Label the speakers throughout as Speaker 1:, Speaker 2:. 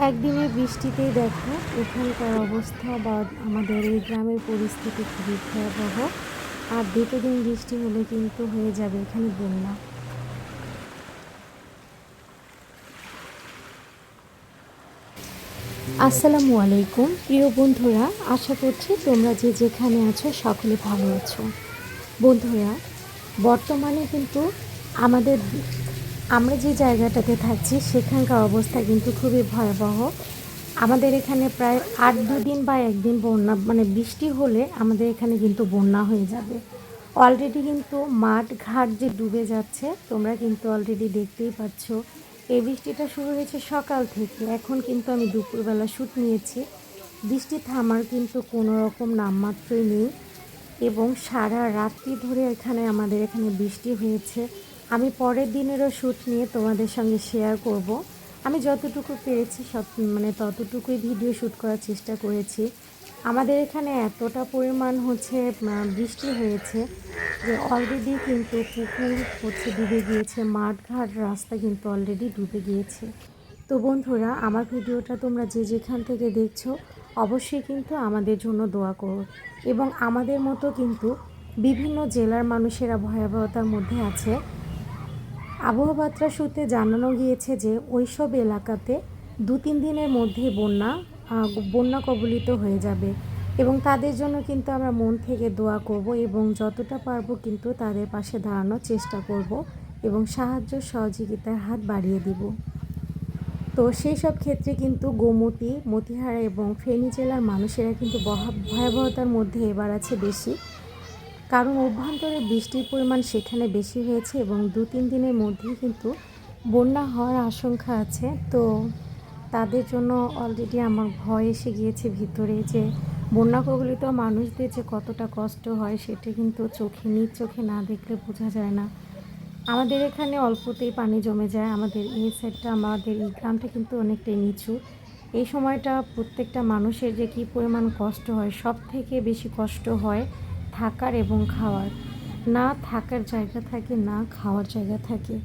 Speaker 1: একদিনের বৃষ্টিতেই দেখো এখানকার অবস্থা বা আমাদের এই গ্রামের পরিস্থিতি খুবই ভয়াবহ। আর দুটো দিন বৃষ্টি হলে কিন্তু হয়ে যাবে এখানে বন্যা। আসসালামু আলাইকুম প্রিয় বন্ধুরা, আশা করছি তোমরা যে যেখানে আছো সকলে ভালো আছো। বন্ধুরা, বর্তমানে কিন্তু আমাদের আমরা যে জায়গাটাতে থাকছি সেখানকার অবস্থা কিন্তু খুবই ভয়াবহ। আমাদের এখানে প্রায় ৮-২ দিন বা একদিন বন্যা মানে বৃষ্টি হলে আমাদের এখানে কিন্তু বন্যা হয়ে যাবে। অলরেডি কিন্তু মাঠ ঘাট যে ডুবে যাচ্ছে, তোমরা কিন্তু অলরেডি দেখতেই পাচ্ছ। এই বৃষ্টিটা শুরু হয়েছে সকাল থেকে, এখন কিন্তু আমি দুপুরবেলা শ্যুট নিয়েছি। বৃষ্টি থামার কিন্তু কোনো রকম নামমাত্রই নেই এবং সারা রাত্রি ধরে আমাদের এখানে বৃষ্টি হয়েছে। আমি পরের দিনেরও শ্যুট নিয়ে তোমাদের সঙ্গে শেয়ার করব। আমি যতটুকু পেরেছি ততটুকুই ভিডিও শ্যুট করার চেষ্টা করেছি। আমাদের এখানে এতটা পরিমাণ বৃষ্টি হয়েছে যে অলরেডি কিন্তু পুকুর ডুবে গিয়েছে, মাঠঘাট রাস্তা কিন্তু অলরেডি ডুবে গিয়েছে। তো বন্ধুরা, আমার ভিডিওটা তোমরা যে যেখান থেকে দেখছো অবশ্যই কিন্তু আমাদের জন্য দোয়া করো এবং আমাদের মতো কিন্তু বিভিন্ন জেলার মানুষেরা ভয়াবহতার মধ্যে আছে। আবহাওয়া বার্তা সূত্রে জানানো গিয়েছে যে ওইসব এলাকাতে ২-৩ দিনের মধ্যেই বন্যা কবলিত হয়ে যাবে এবং তাদের জন্য কিন্তু আমরা মন থেকে দোয়া করব এবং যতটা পারবো কিন্তু তাদের পাশে দাঁড়ানোর চেষ্টা করব এবং সাহায্য সহযোগিতার হাত বাড়িয়ে দিব। তো সেই সব ক্ষেত্রে কিন্তু গোমতী, মতিহারা এবং ফেনী জেলার মানুষেরা কিন্তু ভয়াবহতার মধ্যে এবার আছে বেশি, কারণ অভ্যন্তরে বৃষ্টির পরিমাণ সেখানে বেশি হয়েছে এবং ২-৩ দিনের মধ্যেই কিন্তু বন্যা হওয়ার আশঙ্কা আছে। তো তাদের জন্য অলরেডি আমার ভয় এসে গিয়েছে ভিতরে, যে বন্যা কবলিত মানুষদের যে কতটা কষ্ট হয় সেটা কিন্তু নিজ চোখে না দেখলে বোঝা যায় না। আমাদের এখানে অল্পতেই পানি জমে যায়। আমাদের এই সাইডটা, আমাদের এই গ্রামটা কিন্তু অনেকটাই নিচু। এই সময়টা প্রত্যেকটা মানুষের যে কী পরিমাণ কষ্ট হয়, সব থেকে বেশি কষ্ট হয় থাকার এবং খাওয়ার। না থাকার জায়গা থাকে, না খাওয়ার জায়গা থাকে।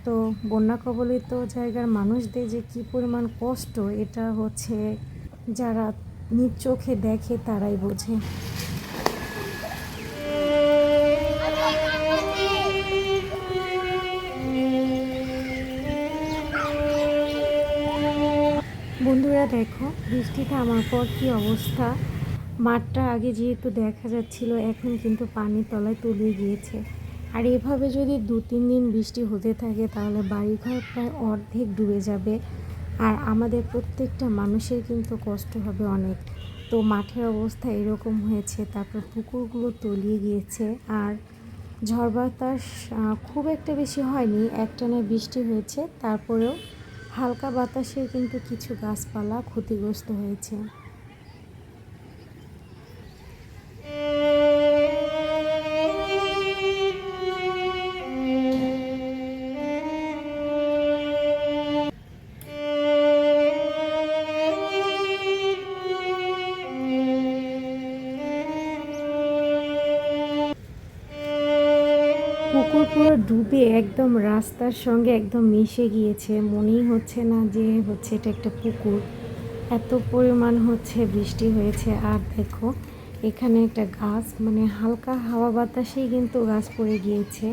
Speaker 1: তো বন্যা কবলিত জায়গার মানুষদের যে কী পরিমাণ কষ্ট, এটা যারা নিজ চোখে দেখে তারাই বোঝে। বন্ধুরা দেখো, বৃষ্টি থামার পর কী অবস্থা। মাঠটা আগে যেহেতু দেখা যাচ্ছিল, এখন কিন্তু পানির তলায় তলিয়ে গিয়েছে। আর এভাবে যদি ২-৩ দিন বৃষ্টি হতে থাকে তাহলে বাড়িঘর প্রায় অর্ধেক ডুবে যাবে আর আমাদের প্রত্যেকটা মানুষের কিন্তু কষ্ট হবে অনেক। তো মাঠের অবস্থা এরকম হয়েছে, তারপর পুকুরগুলো তলিয়ে গিয়েছে। আর ঝড় বাতাস খুব একটা বেশি হয়নি, একটানা বৃষ্টি হয়েছে, তারপরেও হালকা বাতাসে কিন্তু কিছু গাছপালা ক্ষতিগ্রস্ত হয়েছে। পুকুর পুরো ডুবে একদম রাস্তার সঙ্গে একদম মিশে গিয়েছে, মনেই হচ্ছে না যে এটা একটা পুকুর। এত পরিমাণ বৃষ্টি হয়েছে। আর দেখো, এখানে একটা গাছ হালকা হাওয়া বাতাসেই কিন্তু গাছ পড়ে গিয়েছে।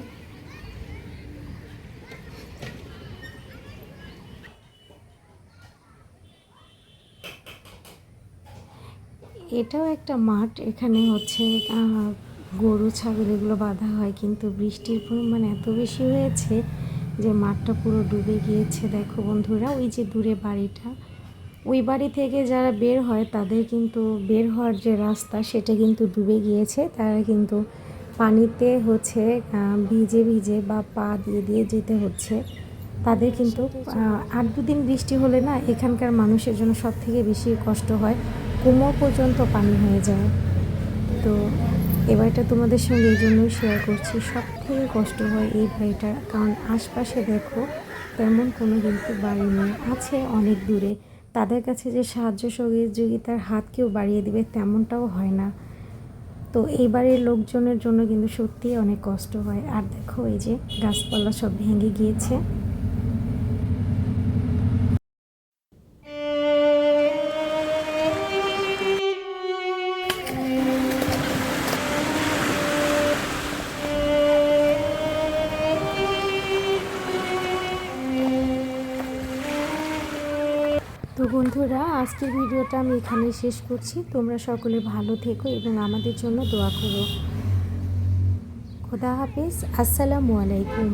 Speaker 1: এটাও একটা মাঠ, এখানে গরু ছাগল এগুলো বাঁধা হয়, কিন্তু বৃষ্টির পরিমাণ এত বেশি হয়েছে যে মাঠটা পুরো ডুবে গিয়েছে। দেখো বন্ধুরা, ওই যে দূরে বাড়িটা, ওই বাড়ি থেকে যারা বের হয় তাদের কিন্তু বের হওয়ার যে রাস্তা সেটা কিন্তু ডুবে গিয়েছে। তারা কিন্তু পানিতে ভিজে ভিজে বা পা দিয়ে দিয়ে যেতে হচ্ছে। তাদের কিন্তু ৮-২ দিন বৃষ্টি হলে না, এখানকার মানুষের জন্য সব থেকে বেশি কষ্ট হয়, কোমর পর্যন্ত পানি হয়ে যায়। তো এ বাড়িটা তোমাদের সঙ্গে এই জন্যই শেয়ার করছি, সব থেকে কষ্ট হয় এই বাড়িটার, কারণ আশপাশে দেখো তেমন কোনো কিন্তু বাড়ি নেই, আছে অনেক দূরে। তাদের কাছে যে সাহায্য সহযোগিতার হাত কেউ বাড়িয়ে দেবে তেমনটাও হয় না। তো এই বাড়ির লোকজনের জন্য কিন্তু সত্যিই অনেক কষ্ট হয়। আর দেখো, এই যে গাছপালা সব ভেঙে গিয়েছে। তো বন্ধুরা, আজকের ভিডিওটা আমি এখানেই শেষ করছি। তোমরা সকলে ভালো থেকো এবং আমাদের জন্য দোয়া করো। খোদা হাফেজ। আসসালামু আলাইকুম।